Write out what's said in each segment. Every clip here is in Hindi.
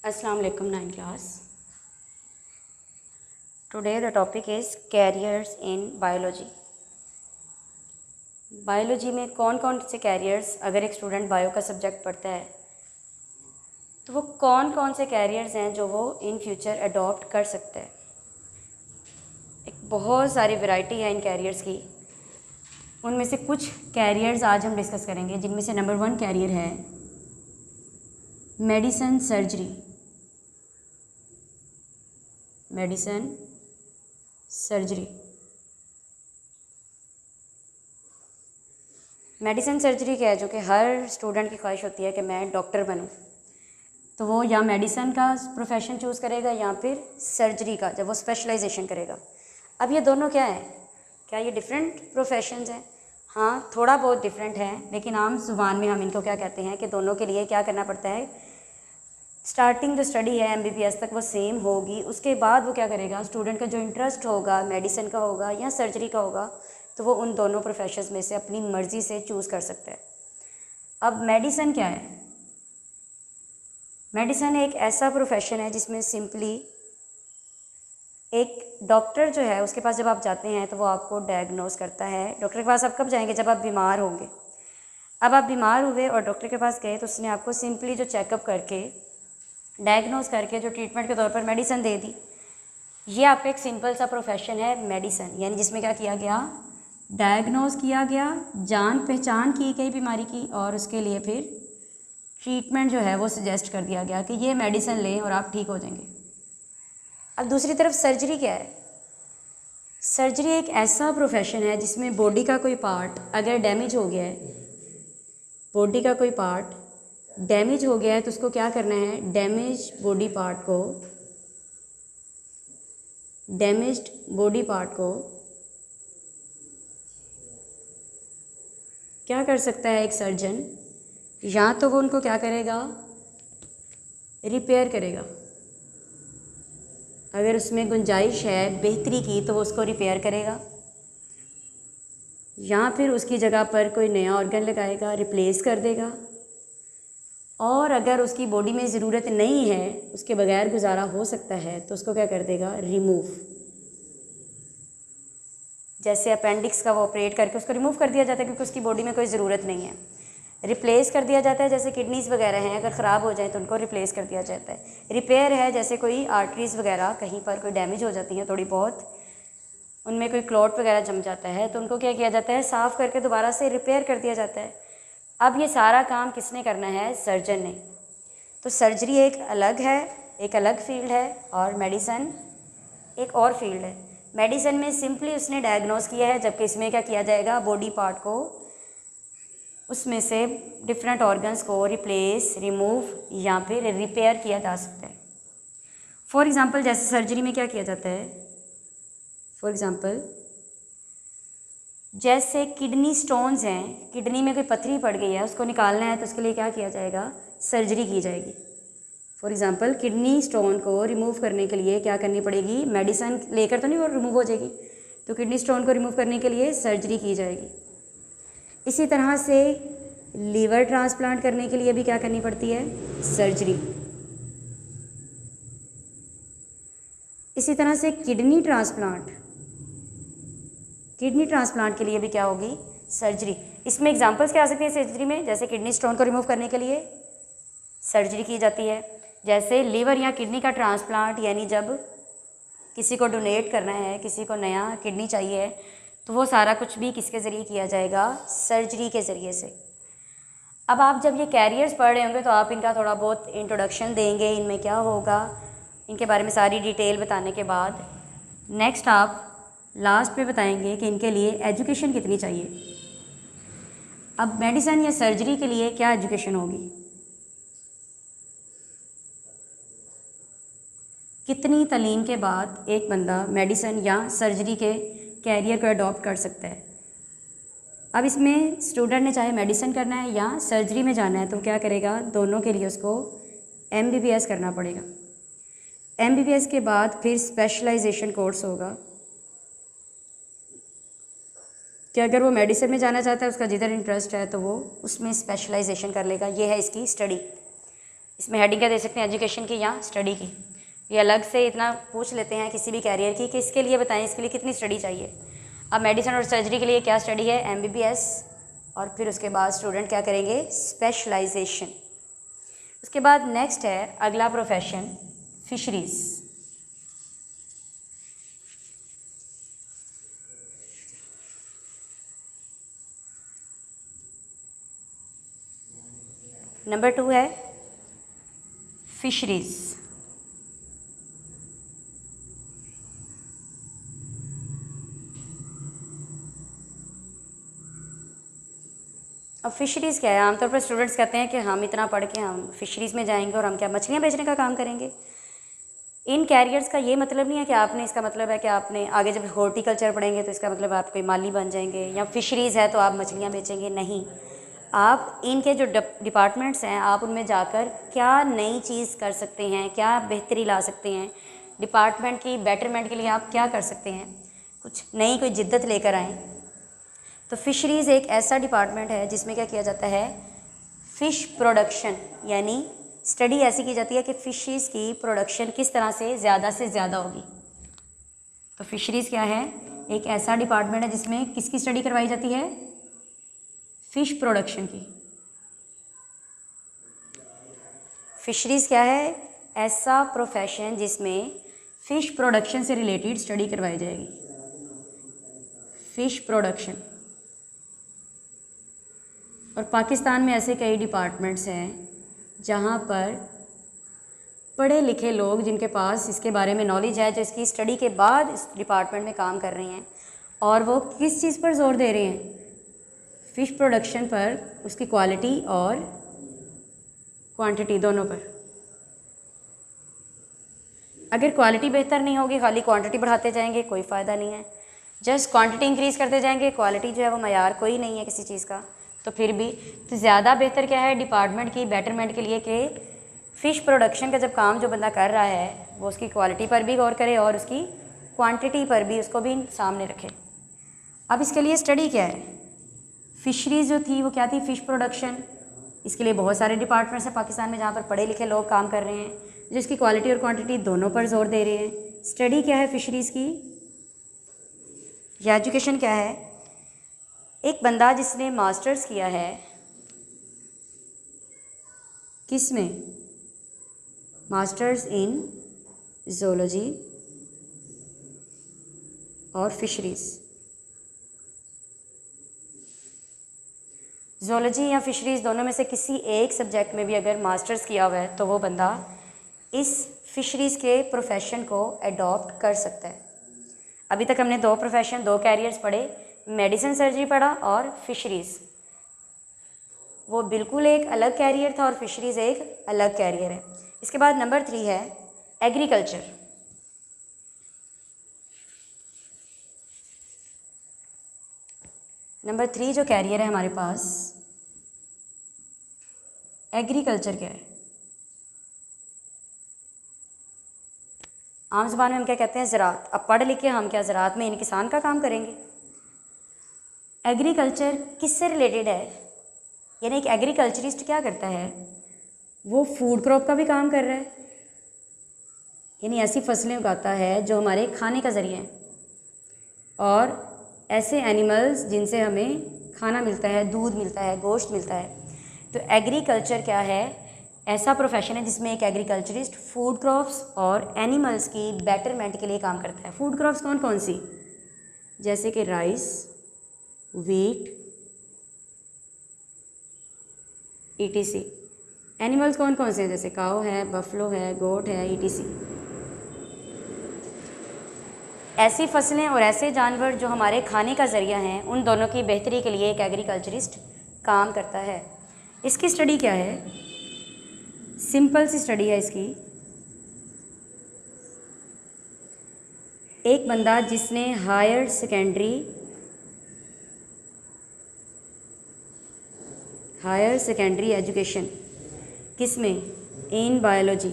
Assalamu alaikum 9th class. Today the topic is careers in biology. Biology में कौन कौन से कैरियर्स, अगर एक स्टूडेंट बायो का सब्जेक्ट पढ़ता है तो वो कौन कौन से कैरियर्स हैं जो वो इन फ्यूचर अडॉप्ट कर सकता है। एक बहुत सारी वैरायटी है इन कैरियर्स की। उनमें से कुछ कैरियर्स आज हम डिस्कस करेंगे, जिनमें से नंबर 1 कैरियर है medicine surgery. Medicine surgery. Medicine surgery क्या है, जो कि हर स्टूडेंट की ख्वाहिश होती है कि मैं डॉक्टर बनूं, तो वो या मेडिसिन का प्रोफेशन चूज़ करेगा या फिर सर्जरी का, जब वो स्पेशलाइजेशन करेगा। अब ये दोनों क्या है, क्या ये डिफरेंट प्रोफेशंस हैं? हाँ, थोड़ा बहुत डिफरेंट है, लेकिन आम ज़ुबान में हम इनको क्या कहते हैं कि दोनों के लिए क्या करना पड़ता है। स्टार्टिंग जो स्टडी है MBBS तक वो सेम होगी, उसके बाद वो क्या करेगा, स्टूडेंट का जो इंटरेस्ट होगा मेडिसिन का होगा या सर्जरी का होगा, तो वो उन दोनों प्रोफेशंस में से अपनी मर्ज़ी से चूज़ कर सकता है। अब मेडिसिन क्या है? मेडिसिन एक ऐसा प्रोफेशन है जिसमें सिंपली एक डॉक्टर जो है उसके पास जब आप जाते हैं तो वो आपको डायग्नोस करता है। डॉक्टर के पास आप कब जाएंगे? जब आप बीमार होंगे। अब आप बीमार हुए और डॉक्टर के पास गए तो उसने आपको सिंपली जो चेकअप करके डायग्नोस करके जो ट्रीटमेंट के तौर पर मेडिसिन दे दी। ये आपका एक सिंपल सा प्रोफेशन है मेडिसिन, यानी जिसमें क्या किया गया, डायग्नोस किया गया, जान पहचान की गई बीमारी की, और उसके लिए फिर ट्रीटमेंट जो है वो सजेस्ट कर दिया गया कि ये मेडिसिन लें और आप ठीक हो जाएंगे। अब दूसरी तरफ सर्जरी क्या है? सर्जरी एक ऐसा प्रोफेशन है जिसमें बॉडी का कोई पार्ट अगर डैमेज हो गया है, बॉडी का कोई पार्ट डैमेज हो गया है तो उसको क्या करना है, डैमेज्ड बॉडी पार्ट को क्या कर सकता है एक सर्जन, या तो वो उनको क्या करेगा, रिपेयर करेगा। अगर उसमें गुंजाइश है बेहतरी की तो वो उसको रिपेयर करेगा, या फिर उसकी जगह पर कोई नया ऑर्गन लगाएगा, रिप्लेस कर देगा। और अगर उसकी बॉडी में ज़रूरत नहीं है, उसके बगैर गुजारा हो सकता है, तो उसको क्या कर देगा, रिमूव। जैसे अपेंडिक्स का वो ऑपरेट करके उसको रिमूव कर दिया जाता है क्योंकि उसकी बॉडी में कोई ज़रूरत नहीं है। रिप्लेस कर दिया जाता है, जैसे किडनीज़ वगैरह हैं अगर ख़राब हो जाए तो उनको रिप्लेस कर दिया जाता है। रिपेयर है जैसे कोई आर्टरीज़ वगैरह कहीं पर कोई डैमेज हो जाती हैं थोड़ी बहुत, उनमें कोई क्लॉट वगैरह जम जाता है तो उनको क्या किया जाता है, साफ़ करके दोबारा से रिपेयर कर दिया जाता है। अब ये सारा काम किसने करना है, सर्जन ने। तो सर्जरी एक अलग फील्ड है और मेडिसिन एक और फील्ड है। मेडिसिन में सिंपली उसने डायग्नोस किया है, जबकि इसमें क्या किया जाएगा, बॉडी पार्ट को, उसमें से डिफरेंट ऑर्गन्स को रिप्लेस, रिमूव या फिर रिपेयर किया जा सकता है। फॉर एग्ज़ाम्पल जैसे सर्जरी में क्या किया जाता है, फॉर एग्ज़ाम्पल जैसे किडनी स्टोन्स हैं, किडनी में कोई पथरी पड़ गई है, उसको निकालना है तो उसके लिए क्या किया जाएगा, सर्जरी की जाएगी। फॉर एग्ज़ाम्पल किडनी स्टोन को रिमूव करने के लिए क्या करनी पड़ेगी, मेडिसिन लेकर तो नहीं वो रिमूव हो जाएगी, तो किडनी स्टोन को रिमूव करने के लिए सर्जरी की जाएगी। इसी तरह से लीवर ट्रांसप्लांट करने के लिए भी क्या करनी पड़ती है, सर्जरी। इसी तरह से किडनी ट्रांसप्लांट के लिए भी क्या होगी, सर्जरी। इसमें एग्जांपल्स क्या आ सकते हैं सर्जरी में, जैसे किडनी स्टोन को रिमूव करने के लिए सर्जरी की जाती है, जैसे लीवर या किडनी का ट्रांसप्लांट, यानी जब किसी को डोनेट करना है, किसी को नया किडनी चाहिए है, तो वो सारा कुछ भी किसके ज़रिए किया जाएगा, सर्जरी के ज़रिए से। अब आप जब ये कैरियर्स पढ़ रहे होंगे तो आप इनका थोड़ा बहुत इंट्रोडक्शन देंगे, इनमें क्या होगा, इनके बारे में सारी डिटेल बताने के बाद नेक्स्ट आप लास्ट पे बताएंगे कि इनके लिए एजुकेशन कितनी चाहिए। अब मेडिसिन या सर्जरी के लिए क्या एजुकेशन होगी, कितनी तालीम के बाद एक बंदा मेडिसिन या सर्जरी के कैरियर को अडॉप्ट कर सकता है। अब इसमें स्टूडेंट ने चाहे मेडिसिन करना है या सर्जरी में जाना है तो क्या करेगा, दोनों के लिए उसको MBBS करना पड़ेगा। MBBS के बाद फिर स्पेशलाइजेशन कोर्स होगा कि अगर वो मेडिसिन में जाना चाहता है, उसका जिधर इंटरेस्ट है तो वो उसमें स्पेशलाइजेशन कर लेगा। ये है इसकी स्टडी। इसमें हेडिंग क्या दे सकते हैं, एजुकेशन की या स्टडी की। ये अलग से इतना पूछ लेते हैं किसी भी कैरियर की कि इसके लिए बताएं, इसके लिए कितनी स्टडी चाहिए। अब मेडिसिन और सर्जरी के लिए क्या स्टडी है, MBBS, और फिर उसके बाद स्टूडेंट क्या करेंगे, स्पेशलाइजेशन। उसके बाद नेक्स्ट है अगला प्रोफेशन, फिशरीज़। नंबर 2 है फिशरीज़। अब फिशरीज़ क्या है, आमतौर पर स्टूडेंट्स कहते हैं कि हम इतना पढ़ के हम फिशरीज़ में जाएंगे और हम क्या मछलियाँ बेचने का काम करेंगे। इन कैरियर्स का ये मतलब नहीं है कि आपने, इसका मतलब है कि आपने आगे जब हॉर्टिकल्चर पढ़ेंगे तो इसका मतलब आप कोई माली बन जाएंगे, या फिशरीज़ है तो आप मछलियाँ बेचेंगे, नहीं। आप इनके जो डिपार्टमेंट्स हैं आप उनमें जाकर क्या नई चीज़ कर सकते हैं, क्या बेहतरी ला सकते हैं, डिपार्टमेंट की बेटरमेंट के लिए आप क्या कर सकते हैं, कुछ नई कोई जिद्दत लेकर आएँ। तो फिशरीज़ एक ऐसा डिपार्टमेंट है जिसमें क्या किया जाता है, फ़िश प्रोडक्शन, यानी स्टडी ऐसी की जाती है कि फ़िशेस की प्रोडक्शन किस तरह से ज़्यादा होगी। तो फिशरीज़ क्या है, एक ऐसा डिपार्टमेंट है जिसमें किसकी स्टडी करवाई जाती है, फ़िश प्रोडक्शन की। फिशरीज़ क्या है, ऐसा प्रोफेशन जिसमें फ़िश प्रोडक्शन से रिलेटेड स्टडी करवाई जाएगी, फ़िश प्रोडक्शन। और पाकिस्तान में ऐसे कई डिपार्टमेंट्स हैं जहाँ पर पढ़े लिखे लोग जिनके पास इसके बारे में नॉलेज है, जो इसकी स्टडी के बाद इस डिपार्टमेंट में काम कर रहे हैं, और वो किस चीज़ पर जोर दे रहे हैं, फ़िश प्रोडक्शन पर, उसकी क्वालिटी और क्वांटिटी दोनों पर। अगर क्वालिटी बेहतर नहीं होगी, खाली क्वांटिटी बढ़ाते जाएंगे, कोई फ़ायदा नहीं है। जस्ट क्वांटिटी इंक्रीज़ करते जाएंगे, क्वालिटी जो है वो मयार कोई नहीं है किसी चीज़ का, तो फिर भी तो ज़्यादा बेहतर क्या है डिपार्टमेंट की बेटरमेंट के लिए कि फ़िश प्रोडक्शन का जब काम जो बंदा कर रहा है वो उसकी क्वालिटी पर भी गौर करे और उसकी क्वांटिटी पर भी, उसको भी सामने रखे। अब इसके लिए स्टडी क्या है, फिशरीज़ जो थी वो क्या थी, फ़िश प्रोडक्शन। इसके लिए बहुत सारे डिपार्टमेंट्स हैं पाकिस्तान में जहाँ पर पढ़े लिखे लोग काम कर रहे हैं, जो इसकी क्वालिटी और क्वांटिटी दोनों पर जोर दे रहे हैं। स्टडी क्या है फिशरीज़ की, या एजुकेशन क्या है, एक बंदा जिसने मास्टर्स किया है किस में, मास्टर्स इन ज़ूलॉजी और फिशरीज़। ज़ूलॉजी या फिशरीज़ दोनों में से किसी एक सब्जेक्ट में भी अगर मास्टर्स किया हुआ है तो वो बंदा इस फिशरीज़ के प्रोफेशन को एडॉप्ट कर सकता है। अभी तक हमने दो प्रोफेशन, दो कैरियर्स पढ़े, मेडिसिन सर्जरी पढ़ा और फिशरीज़। वो बिल्कुल एक अलग कैरियर था और फिशरीज़ एक अलग कैरियर है। इसके बाद नंबर 3 है एग्रीकल्चर। नंबर 3 जो कैरियर है हमारे पास, एग्रीकल्चर क्या है। आम ज़बान में हम क्या कहते हैं, ज़राअत। अब पढ़ लिख के हम क्या ज़राअत में इन किसान का काम करेंगे। एग्रीकल्चर किससे रिलेटेड है, यानी एक एग्रीकल्चरिस्ट क्या करता है, वो फूड क्रॉप का भी काम कर रहा है, यानी ऐसी फसलें उगाता है जो हमारे खाने का ज़रिया है, और ऐसे एनिमल्स जिनसे हमें खाना मिलता है, दूध मिलता है, गोश्त मिलता है। तो एग्रीकल्चर क्या है, ऐसा प्रोफेशन है जिसमें एक एग्रीकल्चरिस्ट फूड क्रॉप्स और एनिमल्स की बेटरमेंट के लिए काम करता है। फूड क्रॉप्स कौन कौन सी, जैसे कि राइस, वीट, ETC। एनिमल्स कौन कौन से हैं, जैसे काऊ है, बफलो है, गोट है, ETC। ऐसी फसलें और ऐसे जानवर जो हमारे खाने का ज़रिया हैं, उन दोनों की बेहतरी के लिए एक एग्रीकल्चरिस्ट काम करता है। इसकी स्टडी क्या है, सिंपल सी स्टडी है इसकी। एक बंदा जिसने हायर सेकेंडरी एजुकेशन किस में, इन बायोलॉजी।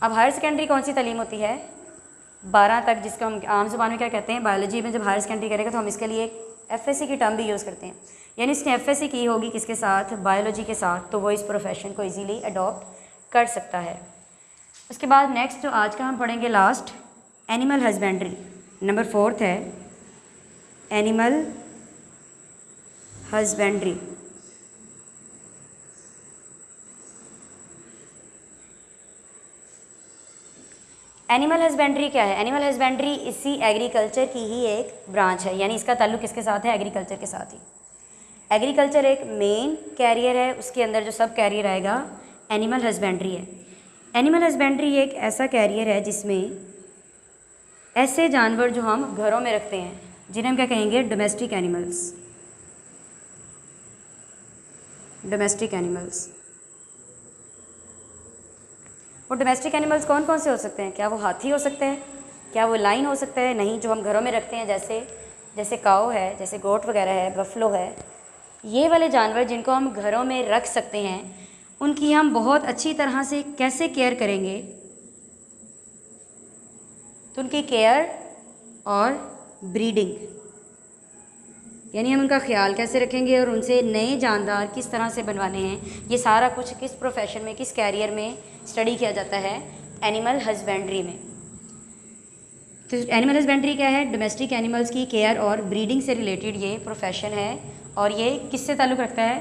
अब हायर सेकेंडरी कौन सी तालीम होती है, 12 तक, जिसको हम आम ज़ुबान में क्या कहते हैं, बायोलॉजी में जब हायर सेकेंडरी करेगा तो हम इसके लिए FSC की टर्म भी यूज़ करते हैं, यानी इसने FSC की होगी किसके साथ, बायोलॉजी के साथ, तो वो इस प्रोफेशन को इजीली अडॉप्ट कर सकता है। उसके बाद नेक्स्ट जो आज का हम पढ़ेंगे लास्ट, एनिमल हस्बेंड्री, नंबर 4 है एनिमल हस्बेंड्री। एनिमल हस्बेंड्री क्या है? एनिमल हस्बेंड्री इसी एग्रीकल्चर की ही एक ब्रांच है, यानी इसका ताल्लुक किसके साथ है, एग्रीकल्चर के साथ ही। एग्रीकल्चर एक मेन कैरियर है, उसके अंदर जो सब कैरियर आएगा एनिमल हस्बेंड्री है। एनिमल हस्बेंड्री एक ऐसा कैरियर है जिसमें ऐसे जानवर जो हम घरों में रखते हैं, जिन्हें हम क्या कहेंगे, डोमेस्टिक एनिमल्स। डोमेस्टिक एनिमल्स, वो डोमेस्टिक एनिमल्स कौन कौन से हो सकते हैं? क्या वो हाथी हो सकते हैं? क्या वो लाइन हो सकता है? नहीं, जो हम घरों में रखते हैं, जैसे काऊ है, जैसे गोट वगैरह है, बफलो है, ये वाले जानवर जिनको हम घरों में रख सकते हैं, उनकी हम बहुत अच्छी तरह से कैसे केयर करेंगे, तो उनकी केयर और ब्रीडिंग, यानी हम उनका ख्याल कैसे रखेंगे और उनसे नए जानदार किस तरह से बनवाने हैं, ये सारा कुछ किस प्रोफेशन में, किस कैरियर में स्टडी किया जाता है, एनिमल हस्बेंड्री में। तो एनिमल हस्बेंड्री क्या है? डोमेस्टिक एनिमल्स की केयर और ब्रीडिंग से रिलेटेड ये प्रोफेशन है। और ये किससे ताल्लुक़ रखता है?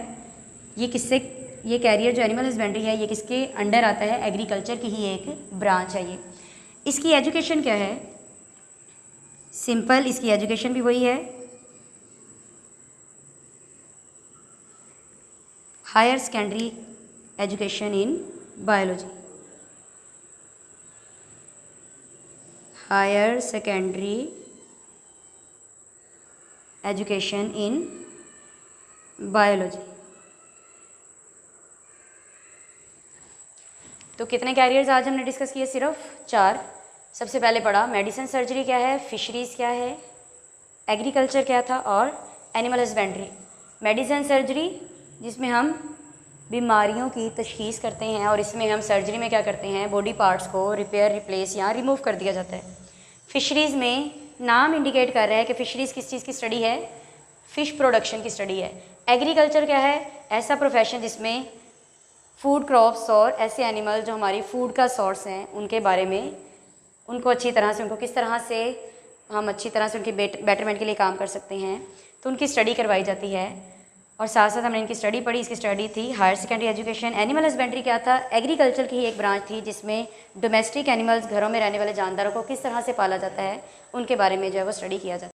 ये कैरियर जो एनिमल हस्बेंड्री है, ये किसके अंडर आता है? एग्रीकल्चर की ही एक ब्रांच है ये। इसकी एजुकेशन क्या है? सिंपल, इसकी एजुकेशन भी वही है, higher secondary education in biology. Higher secondary education in biology. तो कितने कैरियर्स आज हमने डिस्कस किए? सिर्फ 4। सबसे पहले पढ़ा मेडिसिन सर्जरी क्या है, फिशरीज़ क्या है, एग्रीकल्चर क्या था, और एनिमल हस्बेंड्री। मेडिसिन सर्जरी जिसमें हम बीमारियों की तशख़ीस करते हैं, और इसमें हम सर्जरी में क्या करते हैं, बॉडी पार्ट्स को रिपेयर, रिप्लेस या रिमूव कर दिया जाता है। फिशरीज़ में नाम इंडिकेट कर रहा है कि फ़िशरीज़ किस चीज़ की स्टडी है, फ़िश प्रोडक्शन की स्टडी है। एग्रीकल्चर क्या है? ऐसा प्रोफेशन जिसमें फूड क्रॉप्स और ऐसे एनिमल जो हमारी फूड का सोर्स हैं, उनके बारे में, उनको अच्छी तरह से, उनको किस तरह से हम अच्छी तरह से उनके बेटरमेंट के लिए काम कर सकते हैं, तो उनकी स्टडी करवाई जाती है। और साथ साथ हमने इनकी स्टडी पढ़ी। इसकी स्टडी थी higher secondary education. Animal husbandry क्या था? एग्रीकल्चर की ही एक ब्रांच थी जिसमें डोमेस्टिक एनिमल्स, घरों में रहने वाले जानदारों को किस तरह से पाला जाता है, उनके बारे में जो है वो स्टडी किया जाता है।